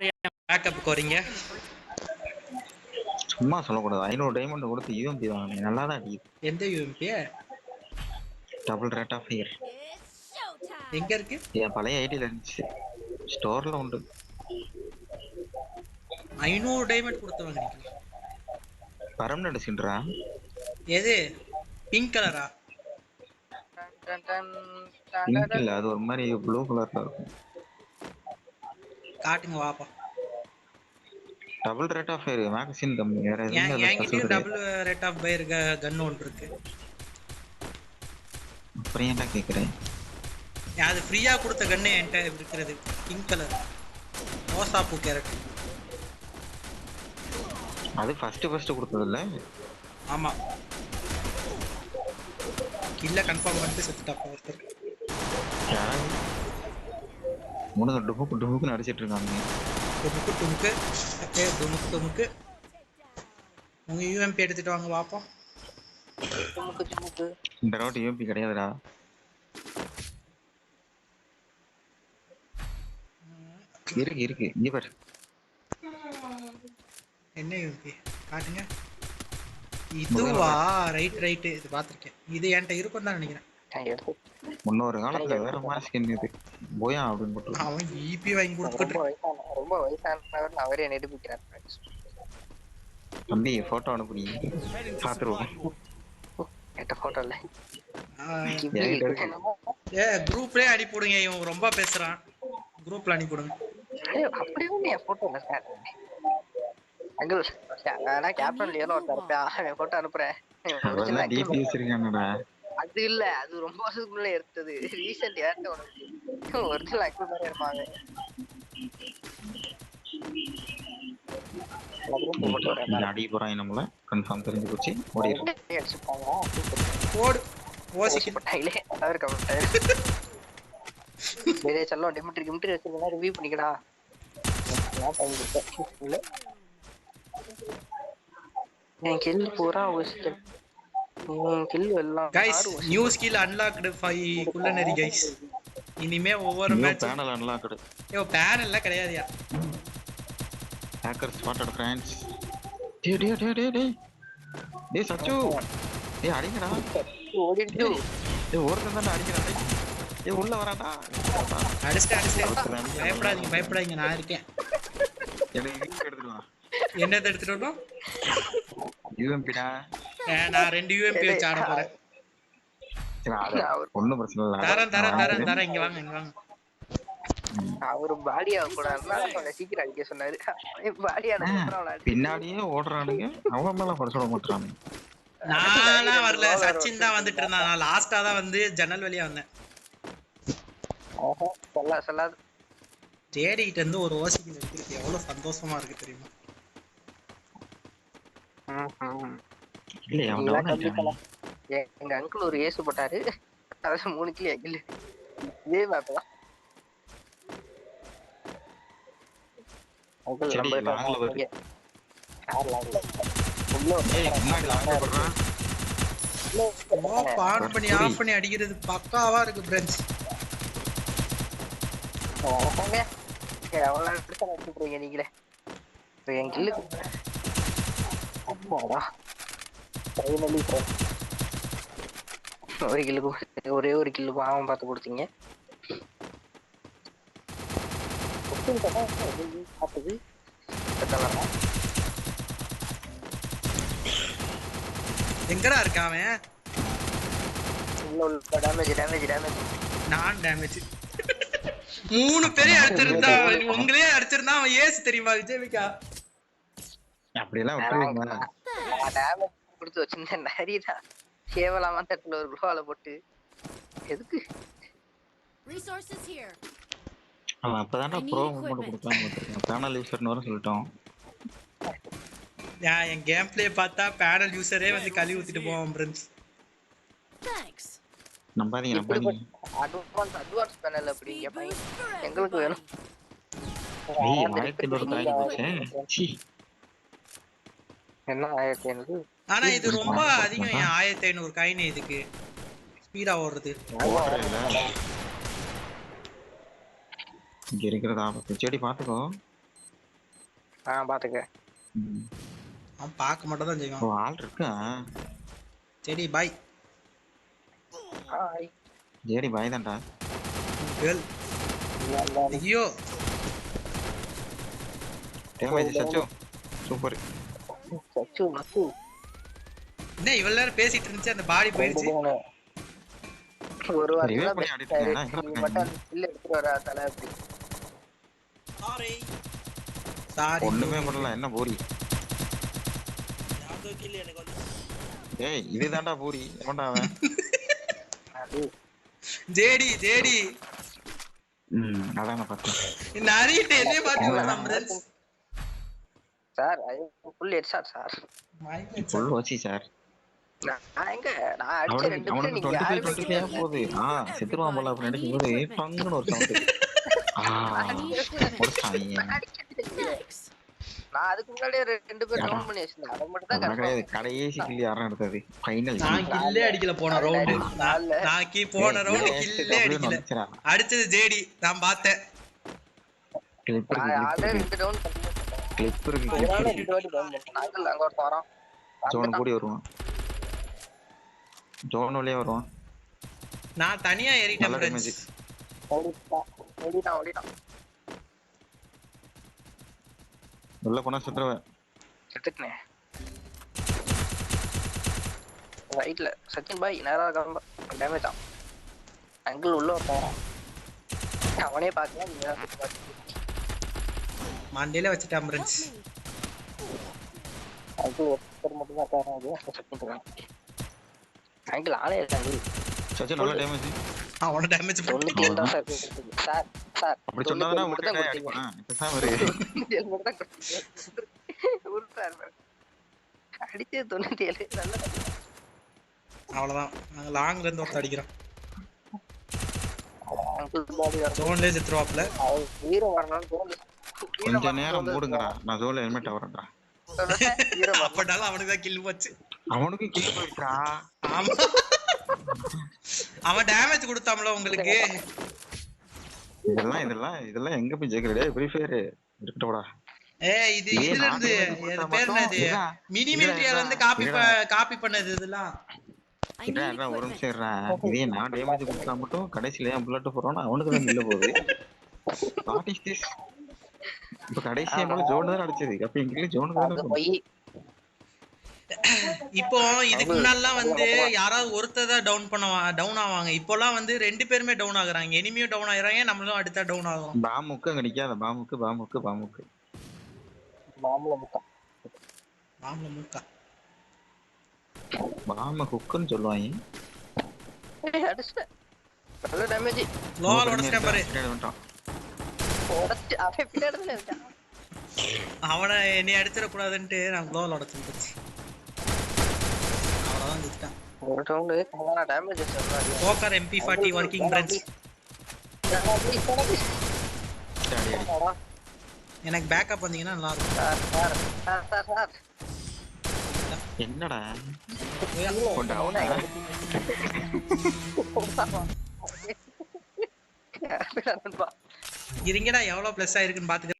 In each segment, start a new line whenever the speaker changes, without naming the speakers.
Backup வரீங்க?
சும்மா சொல்லக்கூடாது. 500 டைமண்ட் கொடுத்து யூஎம்பி வாங்கினேன். நல்லா தான் அடிக்குது.
எந்த UMP?
Double rate of fire.
எங்க இருக்கு?
என் பழைய ஐடியில் இருந்துச்சு. ஸ்டோரில் உண்டு.
500 டைமண்ட் கொடுத்து வாங்குறீங்களா?
பர்மனன்ட் சின்ரா.
எது? பிங்க் கலரா?
பிங்க் இல்ல, அது ஒரு மாதிரி ப்ளூ கலர்ல இருக்கும்.
காட்டுங்க வாப்பா.
Double rate of fire magazine கம்மி. வேற எதுவும் இல்ல.
என்கிட்டயும் double rate of fire gun ஒன்று இருக்கு.
அப்புறம் ஏன்டா கேக்குறேன்?
அது ஃப்ரீயா கொடுத்த கன்னு என்கிட்ட இருக்கிறது. பிங்க் கலர் ரோசாப்பூ கேரட்.
அது ஃபர்ஸ்ட் கொடுத்தது இல்ல?
ஆமா. கில்ல கன்ஃபார்ம் பண்ணிட்டு செத்துட்டா ஒருத்தர்.
மூணு டுமுக்கு அடிச்சிட்டு இருக்காங்க.
டுமுக்கு உங்க யூஎம்பி எடுத்துட்டு வாங்க பாப்போம்.
இந்த ரவுண்ட் யூஎம்பி கிடையாதுடா. இருக்கு இங்க பாரு.
என்ன யூஎம்பி காட்டுங்க. இதுவா? ரைட் இது பாத்திருக்கேன். இது என்கிட்ட இருக்கும் தான் நினைக்கிறேன்.
முன்னொரு காலத்துல வேற மாதிரி ஸ்கின் இது போயா அப்படின்னு போட்டு
அவன் ஈபி வாங்கி கொடுத்துட்டு
ரொம்ப வயசானவர் அவரே நிரூபிக்கிறார்.
தம்பி போட்டோ அனுப்புனி பாத்துருவோம்.
போட்டோ இல்ல
குரூப்லயே அனுப்பிவிடுங்க. இவன் ரொம்ப பேசுறான். குரூப்ல அனுப்பிவிடுங்க.
அப்படியே போட்டோ இல்ல சார். அங்கிள் நான் கேப்டன் லியோல ஒருத்தர் போட்டோ அனுப்புறேன். அது இல்ல, அது ரொம்ப வருஷத்துக்குள்ள எடுத்தது. ரீசெண்ட் ஏர்ட்ட உனக்கு ஒரிஜினல் அங்கிள் மாதிரி இருப்பாங்க.
அடி போறாங்க நம்மள கன்ஃபார்ம் தெரிஞ்சு போச்சு. ஓடிடுறோம்.
ஓடு ஓசிக்கு
பட்டாயிலே அவர் கமெண்ட் வேற செல்லம் டிமிட்ரி வச்சிருந்தா ரிவ்யூ பண்ணிக்கடா. என் கில் பூரா ஓசிக்கல். கில் எல்லாம்
गाइस நியூ ஸ்கில் அன்லாக்டு 5 குள்ளநரி गाइस. இனிமே ஒவ்வொரு மேட்ச்
பேனல் அன்லாக்டு.
பேனல்ல கிடையாதுயா.
Hacker spotted friends. டேய் சச்சு. டேய் அடிங்கடா.
ஓடிட்டு
ஒருத்தன் தான் அடிக்கறான். உள்ள வராடா.
அடிச்சிட்டு பயப்படாதீங்க நான் இருக்கேன்.
எனக்கு எடுத்துட்டு வா.
என்னது எடுத்துட்டு வரணும்?
யூஎம்பிடா.
நான் 2 யூஎம்பி வச்சு ஆட போறேன்.
ஒண்ணும் பிரச்சனை இல்ல.
தரேன் இங்க வாங்க.
அவரு பாடியா கூடாதுன்னா அவனை சீக்கிரம் அடிக்க சொன்னாரு.
பின்னாடியே ஓடுறானுங்க. அவங்க மேல பரிசோட மாட்டானுங்க.
நானா வரல, சச்சின் தான் வந்துட்டு இருந்தான். நான் லாஸ்டா தான் வந்து ஜன்னல் வழியா வந்தேன்.
சொல்லாது
தேடிக்கிட்ட இருந்து ஒரு ஓசிக்கு எடுத்துருக்கு. எவ்வளவு சந்தோஷமா இருக்கு தெரியுமா?
எங்க அங்கிள் ஒரு ஏசு போட்டாரு. 3 கிலோ அங்கிள் இதே பாப்பலாம்.
ஆஃப் பண்ணி அடிக்கிறது பக்காவா இருக்கு ஃப்ரெண்ட்ஸ்.
நீங்களே என் கில்லுக்கு ஒரு கில்லுக்கு ஒரே ஒரு கில்லுக்கு ஆவம் பார்த்து கொடுத்தீங்க.
எங்கடா இருக்கான் அவன்?
டேமேஜ்
நான் டேமேஜ் 3 பேரையும் அடிச்சிருந்தா. உங்களே அடிச்சிருந்தா அவன் ஏசு தெரியுமா விஜய்விகா?
அப்படியெல்லாம் விட்டுருவீங்க.
டேமேஜ் கொடுத்து வச்சிருந்தேன். நிறையா கேவலமா தட்டுல ஒரு குளோவால போட்டு எதுக்கு?
அவன் அப்பதான்டா ப்ரோ மூவ்மெண்ட் கொடுக்கலாம் போட்டுருக்கான். பேனல் யூசர்னு வர சொல்லிட்டோம்.
என் கேம் பிளே பார்த்தா பேனல் யூசரே வந்து கழுவி ஊத்திட்டு போவான் ஃப்ரெண்ட்ஸ்.
நம்பாதீங்க.
அட்வான்ஸ் பேனல் அப்படி எங்களுக்கு வேணும். என்ன 1500?
ஆனா இது ரொம்ப அதிகம். 1500 காயின் இதுக்கு ஸ்பீடா ஓடுறது.
இங்க இருக்கிறதா செடி பாத்துக்கோ.
பாத்துக்க.
அவன் பார்க்க மட்டும் தான் செய்வான்.
ஆள் இருக்கா?
சரி பாய்.
ஜேடி பாய் தான்டா.
கேர்ள். ஐயோ.
டேமேஜ் சச்சு. சூப்பர்.
சச்சு.
என்ன இவ்வளவு நேரம் பேசிட்டு இருந்துச்சு அந்த பாடி போயிடுச்சு.
ஒரு
ரிவே
வாரம்
பண்ணி அடிச்சேன்.
மட்டும் இல்ல எடுத்து வரா தல அப்படி.
சாரி.
ஒண்ணுமே பண்ணல. என்ன பூரி?
யாதோ கில் எனக்கு வந்து.
ஏய் இதுதான்டா பூரி. எவன்டா அவன்?
ஜேடி.
அதான் நான் பார்த்தேன்.
நரிட்டு என்ன பாத்து வரான்
sir full headshot sir.
Full வாசி சார்.
நான் அடிச்ச ரெண்டு பேரும்
அவனுக்கு
நீங்க
25 போகுது. செத்துருவான் போல அப்படி நினைக்கும் போது டங்குன்னு ஒரு சவுண்ட்.
நான் அதுக்கு முன்னாடியே ரெண்டு பேர் டவுன் பண்ணி வச்சிருந்தேன். அதை மட்டும் தான்
கிடையாது. கடைசி கில் யாரும் எடுத்தது? ஃபைனல்
நான் கில்லே அடிக்கல போன ரவுண்ட். நான் போன ரவுண்ட் கில்லே அடிக்கல. அடிச்சது ஜேடி நான் பார்த்தேன்.
ஆல்ரெடி ரெண்டு டவுன் பண்ணிட்டேன்.
கிளிப் இருக்கு.
ரெண்டு வாட்டி டவுன் பண்ணேன். நாங்கள் அங்க ஒருத்தன் வரான்.
ஜோன் கூடி வருவான். ஜோன் வழியா வருவான்.
நான் தனியா ஏறிட்டேன் ஃப்ரெண்ட்ஸ்.
ஓடிட்டான்.
உள்ள போனா சுத்துறவன்.
செத்துட்டேன். ரைட்ல சச்சின் பாய் நேரா கிளம்ப. டேமேஜ் ஆகும். அங்கிள் உள்ள போறான். அவனே பார்க்கலாம். நீங்க
மண்டையில வச்சிட்டான் ஃப்ரெண்ட்ஸ்.
அங்கிள் ஒருத்தர் மட்டும் தான் காரணம். அங்கிள் ஆளே இருக்காங்க.
சச்சின் நல்ல டேமேஜ்.
அவன டேமேஜ் பண்ணி
சார்
அப்படி சொன்னாதானே முட்டை அடிப்பான். பேசாம இரு.
அடிச்சு 97 நல்ல.
அவ்வளவுதான். நாங்க லாங்ல இருந்து ஒருத்த அடிக்கிறோம்.
அங்கிள் பாடி வர
ஜோன்ல செத்துவாப்ல.
ஹீரோ வரணும் ஜோன்.
கொஞ்ச நேரம் மூடுங்கடா. நான் ஜோன்ல ஹெல்மெட் வரேன்டா.
ஹீரோ
அப்படால அவனுக்கு தான் கில் போச்சு.
அவனுக்கு கில் போயிட்டா.
ஆமா. அவன் டேமேஜ் கொடுத்தாம்ல உங்களுக்கு.
இதெல்லாம் எங்க போய் ஜெயிக்கிறடே? Free fire இருக்கட்டோடா.
இதுல இருந்து இது பேர் என்னது? மினி மிலிட்டரியால இருந்து காப்பி பண்ணது இதெல்லாம்.
இதெல்லாம் ஒரு நிமிஷம் இருடா. இதே நான் டேமேஜ் கொடுத்தா மட்டும் கடைசில ஏன் புல்லட் போறோம்னா அவனுக்கு தான் இல்ல போகுது. What is this? இப்ப கடைசியா நம்ம ஜோன் தான் அடிச்சது. அப்ப இங்க ஜோனுக்கு தான் போய்.
இப்போ இதுக்கு முன்னாடிலாம் வந்து யாராவது ஒருத்தர் தான் டவுன் ஆவாங்க. இப்போலாம் வந்து ரெண்டு பேருமே டவுன் ஆகுறாங்க. எனிமியும் டவுன் ஆகுறாங்க, நம்மளும் அடுத்தா டவுன் ஆகும்.
பாமுக்கு அங்க நிக்காத. பாமுக்கு பாம ஹுக்குன்னு சொல்லுவாங்க.
அடிச்சு நல்ல டேமேஜ்.
லோல் உடைச்சிட்டேன் பாரு.
உடைச்சு அவன் பின்னாடி தான் இருக்கான்.
அவனை என்னை அடிச்சிட கூடாதுன்ட்டு நான் லோல் உடைச்சிருச்சு. அவ்வளவுதான் ஜெயிச்சிட்டான்.
ஒரு ரவுண்ட் கமானா டேமேஜ் சொல்றாரு.
Poker MP40 working friends. எனக்கு பேக்கப் வந்தீங்கன்னா நல்லா இருக்கும்.
சார்
என்னடா
இருங்கடா எவ்வளவு பிளஸ் ஆயிருக்குன்னு பாத்துக்க.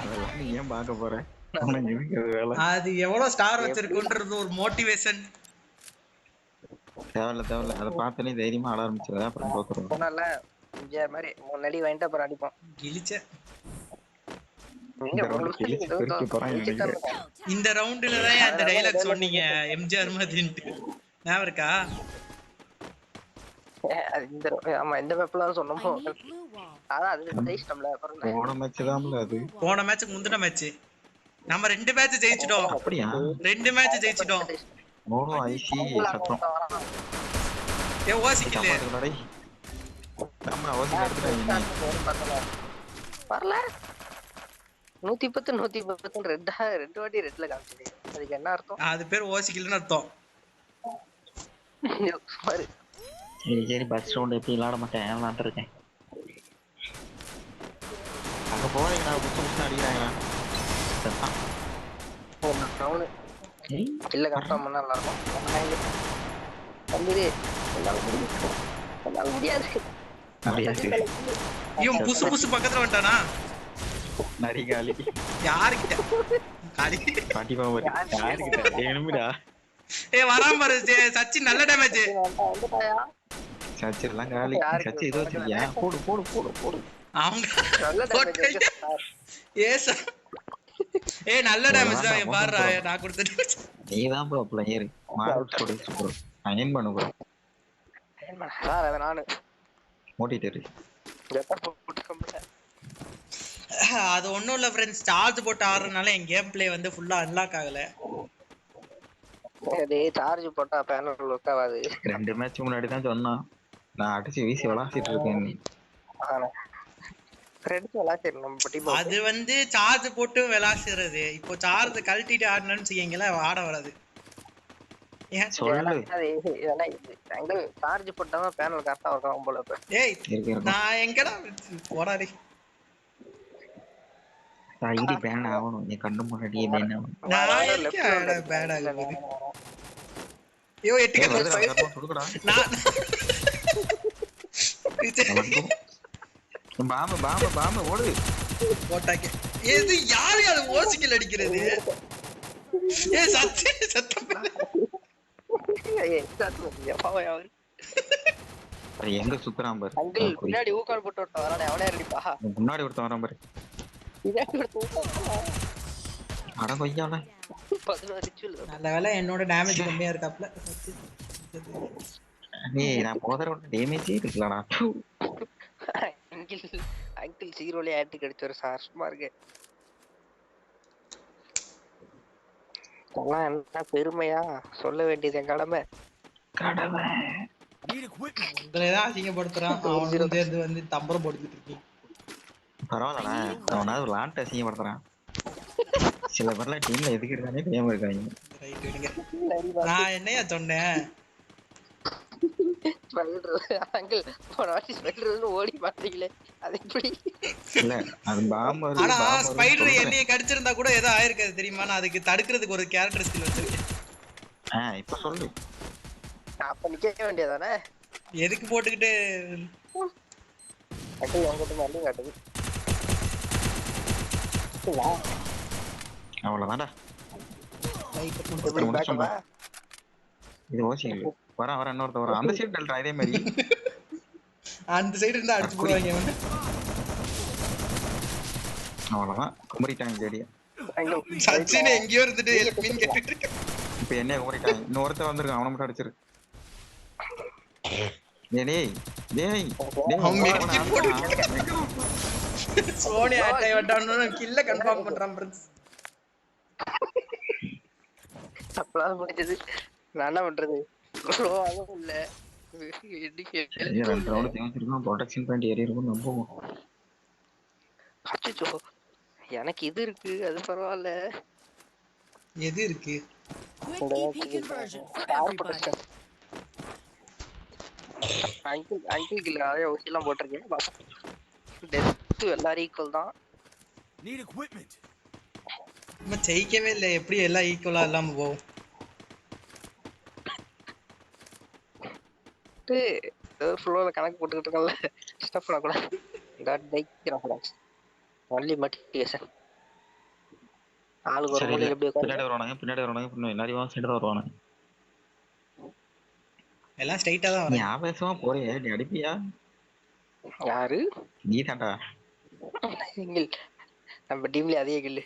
அதெல்லாம் நீ ஏன் பார்க்க போற?
அது எவ்வளவு ஸ்டார் வச்சிருக்குன்றது ஒரு மோட்டிவேஷன்.
தேவையில்ல அதை பார்த்தனே தைரியமா ஆட ஆரம்பிச்சதா. அப்புறம் தோத்துறோம்.
சொன்னல இங்க மாதிரி முன்னாடி வாங்கிட்டு அப்புறம் அடிப்போம்.
கிழிச்ச
இந்த
ரவுண்டுல தான் அந்த டயலாக் சொன்னீங்க எம்ஜிஆர் மாதிரின்ட்டு. ஞாபகம் இருக்கா?
இந்த ஆமா இந்த மேப்ல சொன்னோம். அதான் அது ஜெயிச்சிட்டோம்ல. அப்புறம்
போன மேட்ச் முந்தின மேட்ச் நம்ம 2 மேட்ச் ஜெயிச்சிட்டோம்.
அப்படியா?
2 மேட்ச் ஜெயிச்சிட்டோம்.
மோனோ ஐசி சத்தம்.
ஓசிக்கல.
நம்ம ஓசி எடுத்துட்டாங்க.
வரல 110 ரெண்டு வாட்டி ரெட்ல காமிச்சது. அதுக்கு என்ன அர்த்தம்?
அது பேர் ஓசிக்கலன்னு அர்த்தம்.
சரி பஸ் ரவுண்ட் எப்படி விளையாட மாட்டேன். விளையாண்டு இருக்கேன். அங்க போறீங்க புதுசு அடிக்கிறாங்க.
இல்ல கரெக்டா பண்ணா நல்லா இருக்கும். தம்பி என்னால முடியாது.
இவன் புசு புசு பக்கத்துல வந்துட்டானா?
நரி காலி
யாருக்கிட்ட காலி?
பாட்டி பாம்பர் யாருக்கிட்ட வேணுமிடா
வராம பாரு சச்சின், நல்ல டேமேஜ்.
வந்துட்டாயா?
சச்சிரெல்லாம் காலி சச்சி இது வச்சிருக்கியா போடு போடு போடு போடு
அவங்க
நல்ல damage இருக்கு sir.
ஏசா நல்ல டேமேஜ் தான் பாருடா நான் கொடுத்துட்டு.
நீதான் bro player Marvel stories bro அயன் பண்ணு ப்ரோ
சார் அது நானு
மோட்டிட்டர்
எப்ப போட்டு கம்பல.
அது ஒண்ணும் இல்ல ஃப்ரெண்ட்ஸ், சார்ஜ் போட்டு ஆடுறதுனால என் கேம் பிளே வந்து ஃபுல்லா அன்லாக் ஆகல.
டேய் சார்ஜ் போட்டா பேனல் ஒர்க் ஆகாது.
2 மேட்ச் முன்னாடி தான் சொன்னான் நான் அடிச்சு வீசி விளாசிட்டு இருக்கேன்.
ஆனா ஃப்ரெண்ட்ஸ் விளையாட்டு நம்ம டீம்
அது வந்து சார்ஜ் போட்டு விளாசுறது. இப்போ சார்ஜ் கழட்டிட்டு ஆடணும்னு வச்சுக்கீங்களா ஆட வராது. ஏன்
சொல்லு
அங்கிள் சார்ஜ் போட்டா பேனல் கரெக்டா இருக்கும் போல.
ஏய் நான் எங்கடா போடாடி
ஐடி பேன் ஆகணும் நீ கண்ணு முன்னாடியே பேன் ஆகணும்.
நான் எதுக்கு பேட் ஆகுது? ஐயோ
கொடுக்கடா
நான்
பாம்பு பாம்பு பாம்பு ஓடு
போட்டாக்கே எது யாரு அது ஓசிக்கல் அடிக்கிறது? சத்தி சத்தம்
எங்க சுத்துறான் பாரு.
அங்கிள் பின்னாடி ஊக்கால் போட்டு விட்டு வரானே அவனே ரெடிப்பா.
முன்னாடி ஒருத்தன் வரான் பாரு. அட கொய்யால
11 ரிச்சுவல்.
நல்ல வேளை என்னோட டேமேஜ் கம்மியா இருக்காப்ல.
ஏய் நான் போதற டேமேஜே இருக்கலடா.
அங்கிள் ஜீரோல ஆட் கிடைச்ச சார் சும்மா இருக்கு. அதெல்லாம் என்ன பெருமையா சொல்ல வேண்டியது என் கடமை.
உங்களைதான் அசிங்கப்படுத்துறான். அவனும் சேர்ந்து வந்து தம்பரம் போட்டுக்கிட்டு இருக்கீங்க.
பரவாயில்லடா அவனாவது விளாண்ட் அசிங்கப்படுத்துறான். சில பேர்லாம் டீம்ல எதுக்கு இருக்கானே தெரியாம இருக்காங்க.
நான் என்னையா சொன்னேன்?
அங்கிள் ஓடி மாட்டீங்களே அது எப்படி?
இல்ல அது பாம்பு.
ஆனா ஸ்பைடர் என்னைய கடிச்சிருந்தா கூட ஏதோ ஆயிருக்காது தெரியுமா? நான் அதுக்கு தடுக்கிறதுக்கு ஒரு கேரக்டர் ஸ்கில் வச்சிருக்கேன்.
இப்ப சொல்லு.
அப்ப நிக்க வேண்டியதானே?
எதுக்கு போட்டுக்கிட்டு
அங்கிள் உங்ககிட்ட மல்லி காட்டுது.
அவ்வளவுதான்டா. இது ஓசி வர வர இன்னொருத்த வர அந்த சைடு டல்டா இதே மாதிரி
அந்த சைடு இருந்தா அடிச்சு போடுவாங்க இவன்.
அவ்வளவுதான் குமரிட்டாங்க ஜேடியா.
சச்சின் எங்கேயோ இருந்துட்டு ஹெல்ப்மின்னு கேட்டுட்டு இருக்கான்.
இப்ப என்ன குமரிட்டாங்க இன்னொருத்த வந்திருக்கான் அவனை மட்டும் அடிச்சிரு. டேய் டேய்
அவன் மெடிச்சி போட்டு சோனி அட்டை வட்டானு கில்ல கன்ஃபார்ம் பண்றான் ஃப்ரெண்ட்ஸ்.
அப்பலாம் முடிஞ்சது. நான் என்ன பண்றது? அதுவும் இல்ல
ப்ரொடெக்ஷன் பாயிண்ட் ஏறி இருக்கும் நம்புவோம்.
அச்சோ எனக்கு இது இருக்கு அது பரவாயில்ல.
எது இருக்கு?
அங்கிள் நிறைய ஊசிலாம் போட்டிருக்கேன். டெத் எல்லாரும் ஈக்குவல் தான்.
நம்ம ஜெயிக்கவே இல்லை. எப்படி எல்லாம் ஈக்குவலா இல்லாம போகும்?
ஃப்ளோல கணக்கு போட்டுக்கிட்டு இருக்கல ஸ்டப் பண்ணக்கூடாது. டாட் டைக்கிறான் ஒன்லி மோட்டிவேஷன். ஆளுக்கு ஒரு மூலையில எப்படி
பின்னாடி வருவானுங்க பின்னாடி வருவானுங்க எல்லாரும் சைடுல வருவானுங்க.
எல்லாம் ஸ்ட்ரைட்டா தான் வரும்.
நீ ஆவேசமா போறியே நீ அடிப்பியா?
யாரு?
நீ தான்டா.
நம்ம டீம்ல அதே கில்லு.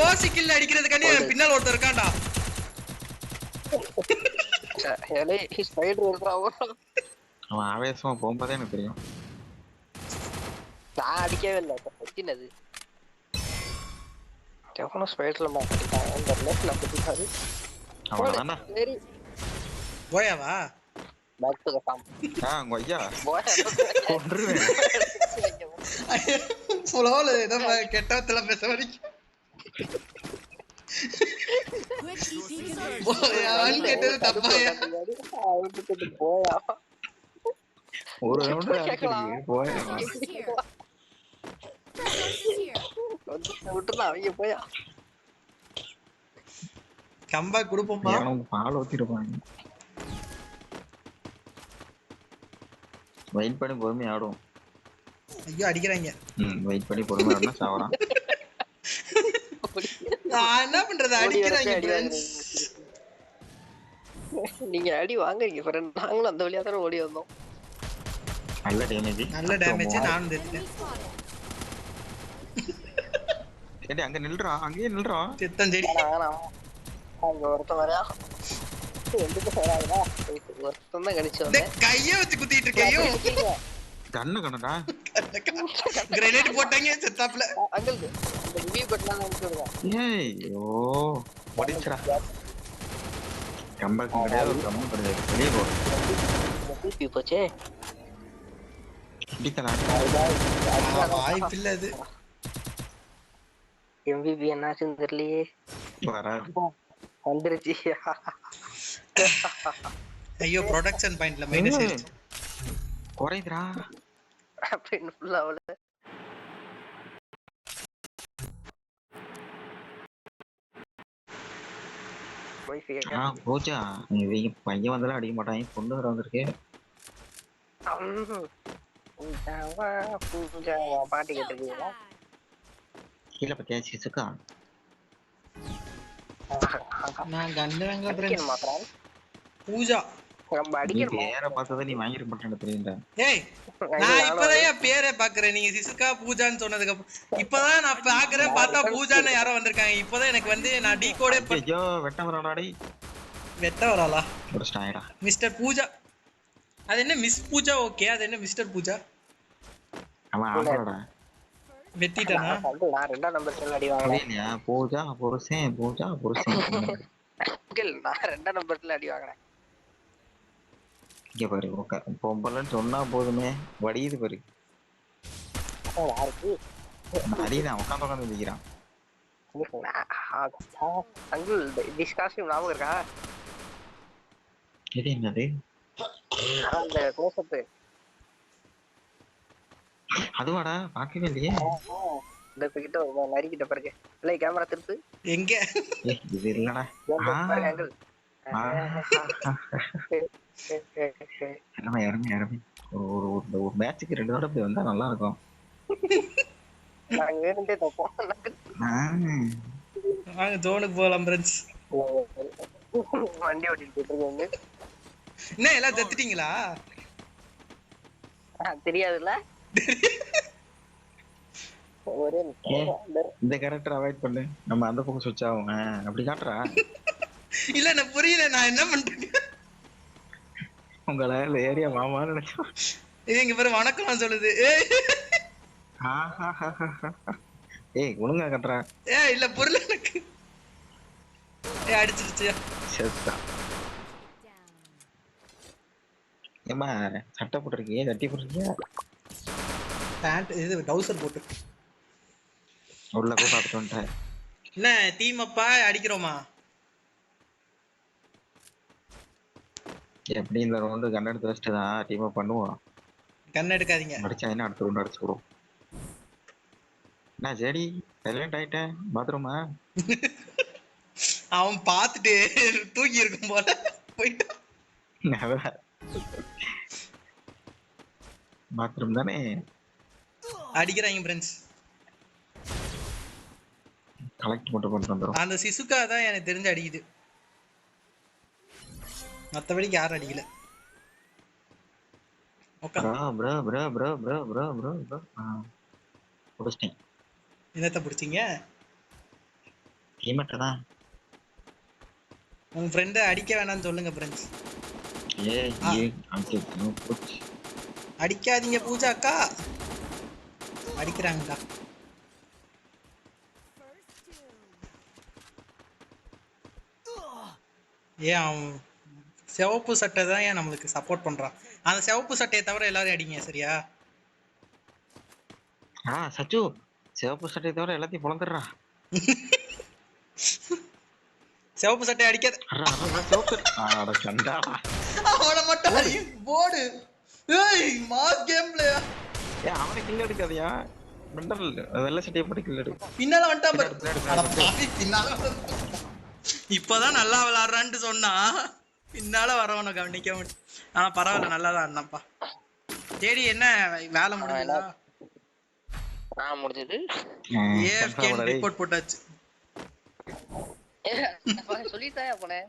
ஓசி கில் அடிக்கிறதுக்காண்டி பின்னால ஒருத்தர் இருக்கான்டா.
அவன் ஆவேசமா போகும்போதே எனக்கு தெரியும்.
நான் அடிக்கவே இல்லை. அது எவனும் ஸ்பைடர்ல மாட்டிட்டான். அந்த லெஃப்ட்ல பத்திட்டாரு.
அவ்வளவுதான்டா.
சரி
போயாவா?
Back to the farm.
கொய்யா
போயா
கொன்றுவேன்.
ஃப்ளோல நம்ம கெட்டவத்துல பேச வரைக்கும் போயான்னு கேட்டது தப்பாயா?
போயா
ஒரு ரவுண்ட் அடிச்சிருக்கு போயா
விட்டுலாம் அவங்க போயா
கம்பேக் கொடுப்போமா?
பால் ஊத்திருப்பாங்க. வெயிட் பண்ணி பொறுமையா ஆடும்.
ஐயோ அடிக்கிறாங்க.
வெயிட் பண்ணி பொறுமையா இருந்தா சாவறான்.
நான் என்ன பண்றது,
ஓடி வரப்பே
அடிக்கிறாங்க
அடி
ஃப்ரெண்ட்ஸ்.
வாங்குறீங்க. நீங்க அடி வாங்குறீங்க ஃப்ரெண்ட். நாங்களும் அந்த வழியா தானே ஓடி வந்தோம்.
நல்ல டேமேஜ்.
நல்ல டேமேஜ். நானும் தெரிஞ்சேன்.
ஏடி அங்க நில்றா, அங்கேயே நில்றா.
செத்தம் செடி.
அங்க ஒருத்தன் வரா. எதுக்கு வராதா? ஒருத்தன் தான் கடிச்சு
இந்த
வந்தேன்.
கைய வச்சு குத்திட்டு இருக்கையும்
கண்ணு கண்ணடா.
கிரேனேட் போட்டாங்க செத்தாப்ல.
அங்கிள் இந்த ரிவ்யூ பட்டலாம் அனுப்பிடுங்க.
ஏய் ஓ ஓடிச்சடா. கம்பல் கிடையாது, ஒரு கம்பல் கிடையாது. வெளியே போ.
பிபி போச்சே.
இப்படித்தானா?
வாய்ப்பு இல்ல அது.
MVP என்னாச்சுன்னு தெரியலையே.
வராது.
வந்துருச்சு.
ஐயோ ப்ரொடக்ஷன் பாயிண்ட்ல மைனஸ் ஆயிடுச்சு.
குறையுதுடா.
அப்படின்னு ஃபுல்லா அவள
போச்சா. பையன் வந்தாலும் அடிக்க மாட்டாங்க, பொண்ணு வேற வந்திருக்கு.
பாட்டு கேட்டிருக்கீங்களா?
கீழே பத்தியா சிசுக்கா.
நான் கண்டுவேங்க
அடிக்கணுமா
ஃப்ரெண்ட்ஸ்.
ஃப்ரெண்ட்?
பூஜா.
நம்ம
நீ
அடிக்கணுமா?
பேரை பார்த்ததை நீ வாங்கிருக்க மாட்டேன்னு தெரியுண்டா.
ஏய் நான் இப்பதான் என் பேரை பாக்குறேன். நீங்க சிசுகா பூஜான்னு சொன்னதுக்கு அப்புறம் இப்பதான் நான் பாக்குறேன். பார்த்தா பூஜான்னு யாரோ வந்திருக்காங்க. இப்பதான் எனக்கு வந்து நான் டீ கோடே
ஐயோ வெட்ட வராடாடி.
வெட்ட வராளா
ஒரு ஸ்டாயிடா.
மிஸ்டர் பூஜா. அது என்ன மிஸ் பூஜா? ஓகே அது என்ன மிஸ்டர் பூஜா?
அவன் ஆடுறாடா.
வெட்டிட்டானா?
நான் ரெண்டாம் நம்பர் செல் அடி வாங்கினேன்.
புரியலையா? பூஜா புருஷன், பூஜா புருஷன்.
நான் ரெண்டாம் நம்பர்ல அடி வாங்கினேன்.
இங்க பாரு, பொம்பளைன்னு சொன்னா போதுமே வடியுது பாரு.
யாருக்கு?
அடிதான் உட்காந்து உட்காந்து நிக்கிறான்.
அங்கிள் திஸ் காஸ்டியூம் ஞாபகம் இருக்கா?
இது என்னது?
அந்த க்ளோஸ்அப்.
அதுவாடா, பார்க்கவே இல்லையே.
இந்த கிட்ட ஒரு நரிக்கிட்ட பாருங்க. இல்லை கேமரா திருப்பு.
எங்க?
இது இல்லடா.
அங்கிள்
இறமை இறமை இறமை. ஒரு மேட்சுக்கு 2 தடவை இப்படி வந்தா நல்லா இருக்கும்.
நாங்க வேணுண்டே தப்போம்.
வாங்க ஜோனுக்கு போகலாம் ஃப்ரெண்ட்ஸ்.
வண்டி ஓட்டிட்டு போயிட்டு
என்ன எல்லாம் செத்துட்டீங்களா?
தெரியாதுல்ல. ஒரே
இந்த கேரக்டர் அவாய்ட் பண்ணு, நம்ம அந்த பக்கம் சுவிட்ச் ஆகும். அப்படி காட்டுறா.
இல்ல நான் புரியல, நான் என்ன பண்றேன்?
உங்களை ஏரியா மாமான்னு நினைச்சோம்.
இங்க பேரு வணக்கம் சொல்லுது.
ஏய் ஒழுங்கா கட்டுறா.
இல்ல புரியல எனக்கு. அடிச்சிருச்சியா?
செத்தா. ஏமா சட்டை போட்டிருக்கியே, தட்டி போட்டிருக்கியா?
பேண்ட் இது டவுசர் போட்டு
உள்ள கூட பார்த்துட்டு வந்துட்டேன்.
என்ன டீம் அப்பா அடிக்கிறோமா?
எப்படி இந்த ரவுண்டு கன் எடுத்து வச்சுட்டு தான் டீம் அப் பண்ணுவோம்.
கன் எடுக்காதீங்க.
அடிச்சா என்ன அடுத்த ரவுண்ட் அடிச்சு விடுவோம். என்ன சரி சைலண்ட் ஆயிட்டேன். பாத்ரூமா?
அவன் பார்த்துட்டு தூக்கி இருக்கும் போல போயிட்டான்.
பாத்ரூம் தானே.
அடிக்கிறாங்க ஃப்ரெண்ட்ஸ்.
கலெக்ட் மட்டும் கொண்டு வந்துரும்.
அந்த சிசுகா தான் எனக்கு தெரிஞ்சு அடிக்குது. மத்தபடிக்கு யாரும் அடிக்கல. Okay
bro bro bro bro bro bro bro புடிச்சிட்டேன்.
என்னத்த பிடிச்சிங்க?
டீமேட் தான்.
உங்க ஃப்ரெண்டை அடிக்க வேணாம்னு சொல்லுங்க ஃப்ரெண்ட்ஸ். அடிக்காதீங்க பூஜா அக்கா. அடிக்கிறாங்கக்கா. ஏன் அவன் சிவப்பு சட்டை தான் ஏன் நம்மளுக்கு சப்போர்ட் பண்றான். அந்த சிவப்பு சட்டையை தவிர எல்லாரும் அடிங்க சரியா?
சச்சு சிவப்பு சட்டையை தவிர எல்லாத்தையும் பொழந்துடுறா.
சிவப்பு சட்டை அடிக்காத. அவனை மட்டும் போடு. Mass game play.
அவனை கில் எடுக்காதயா. மெண்டல் வெள்ளை சட்டையை போட்டு கில் எடு.
பின்னால வந்துட்டான். இப்பதான் நல்லா விளையாடுறான்னு சொன்னா பின்னால வரவனை கவனிக்க முடியும். ஆனா பரவாயில்ல, நல்லாதான் ஆடினாப்பா. சரி என்ன வேலை முடியல?
முடிஞ்சது.
ஏஎஃப்கே ரிப்போர்ட் போட்டாச்சு.
சொல்லிட்டாயா போனேன்.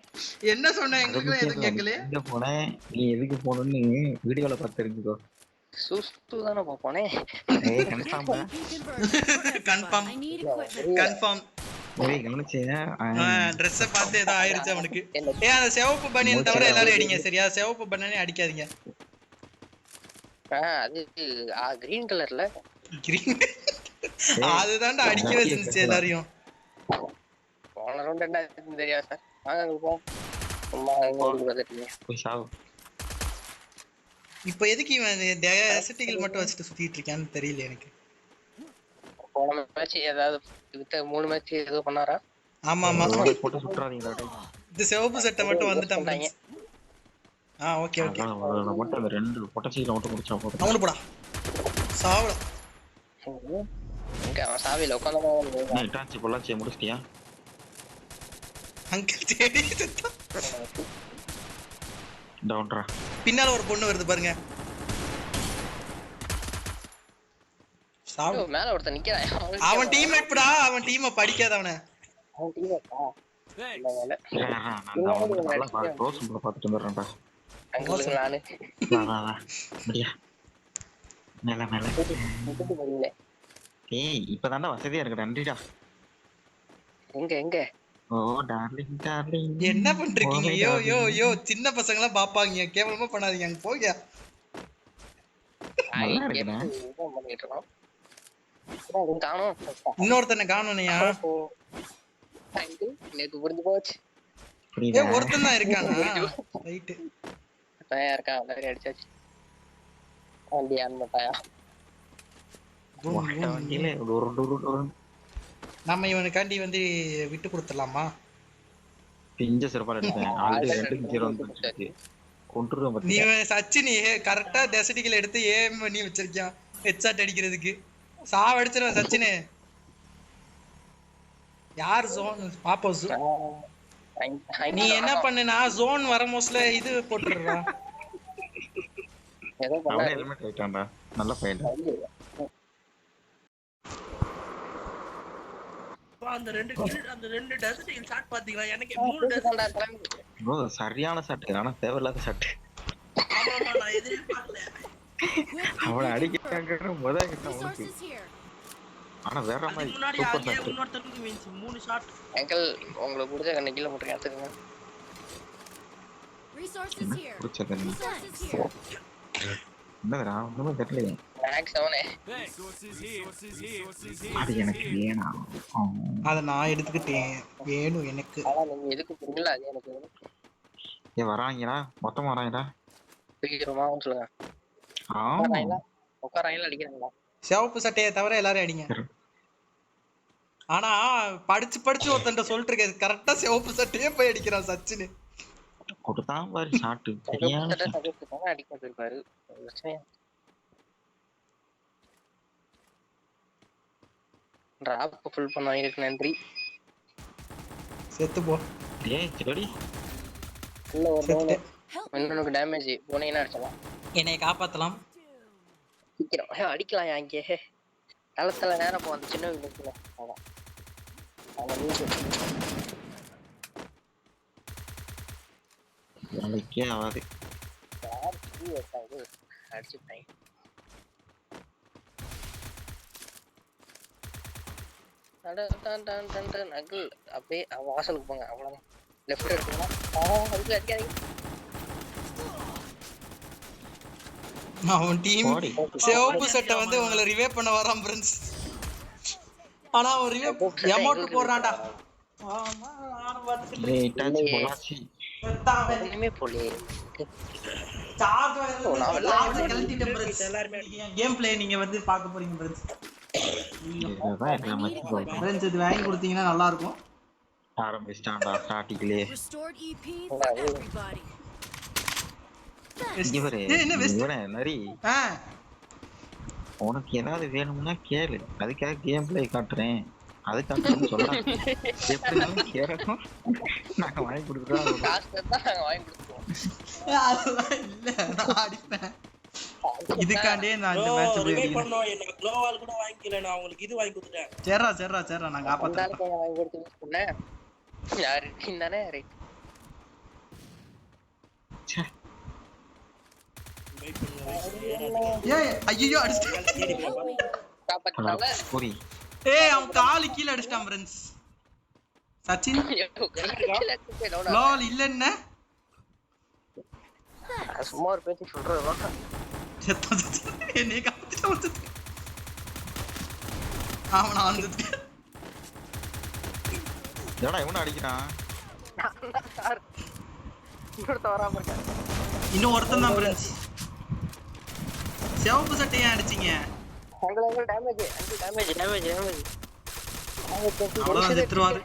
என்ன சொன்ன எங்களுக்கு எதுவும் கேட்கல.
எங்க போனேன் நீ எதுக்கு போனன்னு வீடியோல பார்த்து தெரிஞ்சுக்கோ.
சுஸ்து தானே போனே.
ஏய் கன்ஃபார்ம்
கன்ஃபார்ம் கன்ஃபார்ம்.
ஏய் கவனிச்சீங்க
Dress பார்த்து ஏதோ ஆயிருச்சு அவனுக்கு. ஏய் அந்த சிவப்பு பனியன் தவிர எல்லாரும் அடிங்க சரியா? சிவப்பு பனியனே அடிக்காதீங்க.
அது கிரீன் கலர்ல
கிரீன் அதுதான்டா அடிக்க வச்சிருந்துச்சு எல்லாரையும்.
போன ரவுண்ட் என்ன தெரியாது சார். வாங்க அங்க போவோம். சும்மா எங்க வந்துட்டீங்க.
போய் சாவு.
இப்போ எதுக்கு இவன் டெசர்ட்டிகள் மட்டும் வச்சிட்டு சுத்திட்டு இருக்கான்னு தெரியல எனக்கு.
போன மேட்ச் ஏதாவது வித்த 3 மேட்ச் ஏதோ பண்ணாரா?
ஆமா ஆமா
போட்டு சுற்றாதீங்கடா டேய்.
இந்த சிவப்பு சட்டை மட்டும் வந்துட்டான். Okay okay.
நான் மட்டும் அந்த 2 பொட்டச்சில மட்டும் முடிச்சா போதும்.
அவனு போடா. சாவடா.
எங்க அவன் சாவில உட்கார்ந்தா
நான் இட்டாச்சி பொள்ளாச்சி முடிச்சிட்டியா?
அங்கிள் தேடி செத்தா.
டவுன்ரா.
பின்னால ஒரு பொண்ணு வருது பாருங்க. சாவு.
மேல ஒருத்தன் நிக்கிறான்.
அவன் டீம்மேட்டா. அவன் டீமை படிக்காத அவன.
அவன் டீம்மேட்டா?
நான் நல்லா க்ளோஸ் பண்ண பார்த்துட்டு வந்துறேன்டா.
அங்களுக்கு நானு
வா முடியா. மேல ஏய் இப்பதான்டா வசதியா இருக்கு. நன்றிடா.
எங்க
ஓ டார்லிங்
என்ன பண்றீங்க? யோ யோ யோ சின்ன பசங்க எல்லாம் பாப்பாங்க. கேவலமா பண்ணாதீங்க. அங்க போங்க.
நல்லா இருக்குடா.
பண்ணிட்டு இருக்கோம். காணோம்.
இன்னொருத்தனை காணோனையா?
நேத்து புரிஞ்சு போச்சு.
ஏ ஒருத்தன் தான் இருக்கானா? ரைட்.
தயாரா இருக்கா? எல்லாரும் அடிச்சாச்சு. வண்டி ஆன் பண்ணாயா?
வண்டியில ஒரு
நம்ம இவனுக்காண்டி வந்து விட்டு கொடுத்துடலாமா?
பிஞ்ச சிறப்பாக எடுத்தேன். ஆல்ரெடி 2-0 வந்துச்சு. கொன்றுறோம்
நீ
பாத்தீங்க.
சச்சினி கரெக்டா டெசர்ட்டிகள் எடுத்து ஏம் பண்ணி வச்சிருக்கான் ஹெட்ஷாட் அடிக்கிறதுக்கு. சாவ அடிச்சிருவேன் சச்சினு. யார் ஜோன் பாப்பா நீ என்ன பண்ணுனா ஜோன் வரமோஸ்ல இது போட்டுறா.
அவனே ஹெல்மெட் வைட்டான்டா. நல்ல பையன்.
அந்த ரெண்டு டெசர்ட்டிகள் ஷாட் பாத்தீங்களா? எனக்கு 3 டெசர்ட்.
ஓ சரியான ஷாட். ஆனா தேவையில்லாத ஷாட்.
ஆமா நான் எதிர்பார்க்கல.
அவனை அடிக்கிறாங்க முதல்ல கிட்ட அவனுக்கு. ஆனா வேற மாதிரி
முன்னாடி
சூப்பர்
ஆகிய
ஷாட்.
இன்னொருத்தனுக்கு மீன்ஸ் 3 ஷாட்.
அங்கிள் உங்களுக்கு பிடிச்ச கண்ணு கீழ போட்டு எடுத்துக்கங்க.
புடிச்சது என்னடா ஒண்ணுமே தெரியல.
மேக்ஸ் அவனே
அது எனக்கு வேணாம்.
அத நான் எடுத்துக்கிட்டேன். வேணும் எனக்கு.
ஆனா நீங்க எதுக்கு புரியல? அது எனக்கு
ஏ வராங்கடா. மொத்தமா வராங்கடா.
சீக்கிரமான்னு சொல்லுங்க.
ஆமா
உட்காராங்களா அடிக்கிறாங்களா?
சிவப்பு சட்டையை தவிர எல்லாரும் அடிங்க. ஆனா படிச்சு ஒருத்தன்ட்ட சொல்லிட்டு இருக்கேன். கரெக்டா சிவப்பு சட்டையே போய் அடிக்கிறான் சச்சின்.
கொடுத்தான் பாரு ஷாட். சரியான
அடிக்க போயிருப்பாரு. டிராப் ஃபுல் பண்ணவங்களுக்கு நன்றி.
செத்து போ.
ஏய் செடி
இல்ல ஒரு இன்னொரு டேமேஜ் போனீங்கன்னா அடிச்சலாம்.
என்னை காப்பாத்தலாம்.
சீக்கிரம் அடிக்கலாம். அங்கே தளத்துல நேரம் போ. அந்த சின்ன வீட்டுல
நாளைக்கே ஆகாது.
அடிச்சுட்டேன். நகுல் அப்படியே வாசலுக்கு போங்க. அவ்வளவுதான். லெஃப்ட் எடுத்துக்கலாம். அடிக்காதீங்க.
அவன் டீம் சிவப்பு சட்டை வந்து உங்களை ரிவைவ் பண்ண வரான் ஃப்ரெண்ட்ஸ். ஆனா அவன் ரிவைவ் எமோட் போடுறான்டா. ஆமா நான் பாத்துக்கிட்டு
ஏய் டாச்சி பொலாச்சி
ஒண்ணுமே போலே.
சார்ஜ் வயர்ல கழட்டிட்டேன் ஃப்ரெண்ட்ஸ். எல்லாரும் கேம் ப்ளே நீங்க வந்து பார்க்க போறீங்க ஃப்ரெண்ட்ஸ்.
இதுதான் என்ன மச்சி போய்
ஃப்ரெண்ட்ஸ் இது வாங்கி கொடுத்தீங்கன்னா நல்லா இருக்கும்.
ஆரம்பிச்சிட்டான்டா ஸ்டார்டிங்லயே. இவரே நரி உனக்கு ஏதாவது வேணும்னா கேளு. அதுக்காக கேம் பிளே காட்டுறேன். அதுக்காக சொல்றேன். எப்படினாலும் கேட்கணும். நாங்க வாங்கி கொடுக்குறோம்.
காசு தான் நாங்க வாங்கி கொடுப்போம்.
அதெல்லாம் இல்ல நான் அடிப்பேன். இதுக்காண்டே நான் இந்த
ப்ரோ
மேட்ச் போய்
ரிவைவ்
அடிக்கிறேன்.
பண்ணோம். என்ன க்ளோவால் கூட வாங்கிக்கல, நான் உங்களுக்கு இது வாங்கி கொடுத்துட்டேன்.
சரிடா நான் காப்பாத்துறேன்.
வாங்கி கொடுத்து யூஸ் பண்ண யாரு தானே ரைட்.
ரிவைவ் பண்ணுங்க.
ஏய் ஐயோ அடிச்சிட்டேன்.
தேடி போய் பாருங்க.
காப்பாத்தினால
புரி
ஏய் அவன் காலு கீழ அடிச்சிட்டான் ஃப்ரெண்ட்ஸ். சச்சின் லால் இல்ல என்ன
சும்மா ஒரு பேச்சு சொல்றதுதான்.
செத்தான் என்னைய காப்பாத்திட்டு அவன் வந்து
ஏடா இவனை அடிக்கிறான்.
சார் இன்னொருத்த வராம இருக்கான்.
இன்னும் ஒருத்தன் தான் ஃப்ரெண்ட்ஸ். சிவப்பு சட்டையை அடிச்சீங்க.
அங்க டேமேஜ் டேமேஜ்
அவ்வளவுதான் செத்துருவாரு.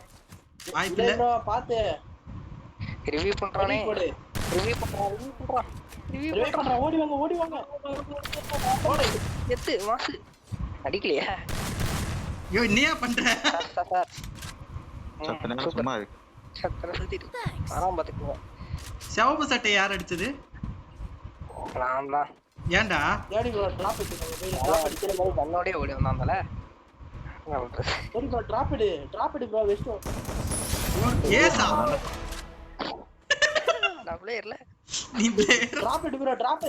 வாய்ப்பு இல்ல.
இல்ல பாத்து
ரிவ்யூ பண்றானே.
போடு.
ரிவ்யூ பண்றான்.
ரிவைவ் பண்றா. ஓடி வாங்க. ஓடு.
எத்து மாசு அடிக்கலையா
ஐயோ என்னையா பண்ற?
சார்
சத்த நேரம் சும்மா இருக்கு.
சத்தர சுத்திட்டு வராம பாத்துக்கோங்க.
சிவப்பு சட்டை யார் அடிச்சது?
நான் தான்
ஏன்டா
டேடி ப்ரோ டிராப் எடுத்துங்க. போய்
அவன்
டிராப்
அடிக்கிற மாதிரி கண்ணோடய ஓடி வந்தான்ல.
சரி ப்ரோ டிராப் எடு ப்ரோ வெஸ்ட்.
ஏசா
நான் பிளேயர்ல
நீ
டிராப் எடு ப்ரோ டிராப்.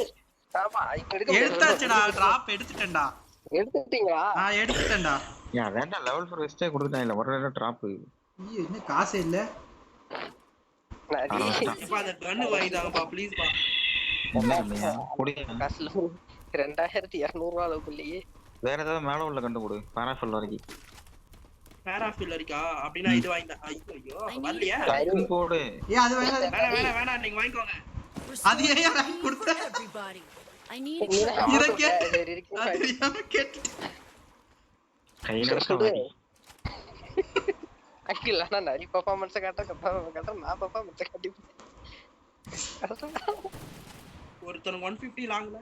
ஆமா இப்ப எடுக்க
எடுத்தாச்சுடா. டிராப் எடுத்துட்டேன்டா.
எடுத்துட்டீங்களா?
நான் எடுத்துட்டேன்டா.
ஏன் வேண்டாம் லெவல் 4 வெஸ்டே கொடுத்துட்டான். இல்ல ஒரு டிராப்
ஐயோ என்ன காசே இல்ல.
இப்ப அந்த கன் வாங்கிட்டாங்கப்பா ப்ளீஸ் பா.
என்ன இல்லையா குடியா.
காசுல 2200 அளவுக்கு இல்லையே.
வேற ஏதாவது மேல உள்ள கண்டு கொடு. பாராஃபில் வரைக்கும்
பேராஃபில் இருக்கா? அப்படினா இது வாங்கிட்டா. ஐயோ வரலையா?
டக்குன்னு போடு.
ஏய் அது வேணாம்.
வேணாம் நீங்க வாங்கிக்கோங்க.
அது ஏன் ரேங்க் கொடுத்த? இதக்கே அது தெரியாம கேட்டுட்டேன்.
கையில சுடு.
அங்கிள் ஆனா நரி பெர்ஃபார்மன்ஸ் காட்ட நான் பெர்ஃபார்மன்ஸ் காட்டி
ஒருத்தன் 150 லாங்ல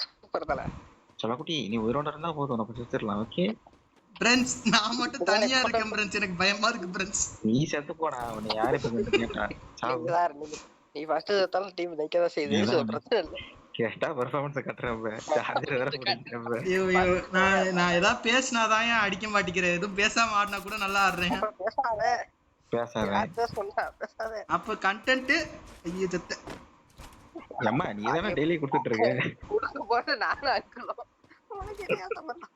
சூப்பர் தல.
சொல்லக்குட்டி நீ உயிரோட இருந்தா போதும் நம்ம செத்துடலாம். ஓகே
ஃப்ரெண்ட்ஸ் நான் மட்டும் தனியா இருக்கேன் ஃப்ரெண்ட்ஸ். எனக்கு பயமா இருக்கு ஃப்ரெண்ட்ஸ்.
நீ செத்து போடா. உன்னை யாரு இப்ப கேட்டா? சாவு.
சார் நீ ஃபர்ஸ்ட் செத்தால டீம் நிக்கதா செய்யுது. பிரச்சனை இல்ல.
கேட்டா பெர்ஃபார்மன்ஸ் கட்டறப்ப சார்ஜர் வேற போடுறப்ப.
ஐயோ நான் ஏதா பேசினாதான் ஏன் அடிக்க மாட்டேங்கிறேன். எதுவும் பேசாம ஆடினா கூட நல்லா ஆடுறேன்.
பேசாத.
அப்ப கண்டென்ட் ஐயோ செத்த.
அம்மா நீ தானே டெய்லி கொடுத்துட்டு இருக்க.
குடுக்க போற நானே அடிக்கலாம். உனக்கு என்ன சம்பந்தம்?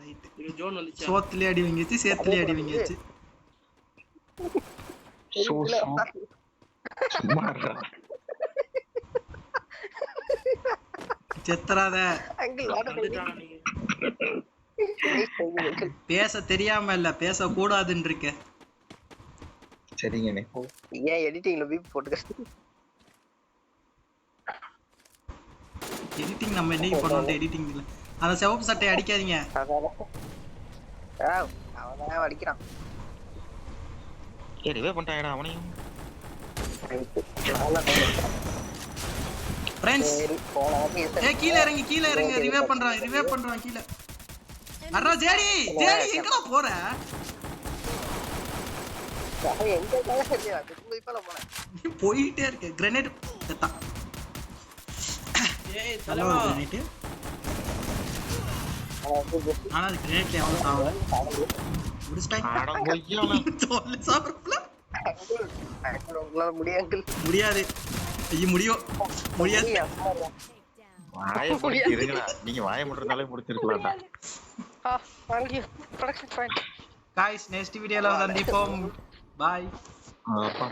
ரைட்.
இது ஜோன் வந்துச்சு.
சோத்துலயே அடி வாங்கிச்சு, சேத்துலயே அடி வாங்கிச்சு.
சும்மாடா.
செத்துறாத.
அங்கிள் வாட
வந்துட்டானா நீங்க?
பேச தெரியாம இல்ல பேச கூடாதுன்னு இருக்க.
சரிங்கண்ணே.
ஏன் எடிட்டிங்ல பீப் போட்டுக்க?
எடிட்டிங் நம்ம என்னைக்கு பண்ணுவோம்? எடிட்டிங் இல்ல. அந்த சிவப்பு சட்டை அடிக்காதீங்க.
அவன் அடிக்கிறான்.
ரிவே பண்ணிட்டாடா அவனையும்.
ஃப்ரெண்ட்ஸ் ஏய் கீழ இறங்க ரிவே பண்றான் கீழ. அறா ஜேடி எங்கடா போற?
எங்க போறேன்?
போயிட்டே இருக்கு. கிரனேட் செத்தா.
ஏய்
ஹலோ
தலைவா
கிரனேட். ஆனா அது கிரனேட்ல எவ்வளவு சாவு? முடிச்சிட்டாங்க.
ஆட கொய்யானா.
தோல்ல சாப்பிடல.
உங்களால முடியாது.
முடியாது. ஐயோ முடியாது.
வாயை முடிச்சிருங்களா. நீங்க வாயை முடிறதாலே முடிச்சிருக்கலாம்டா.
Production point.
Guys next video ல சந்திப்போம். பை.
அப்பா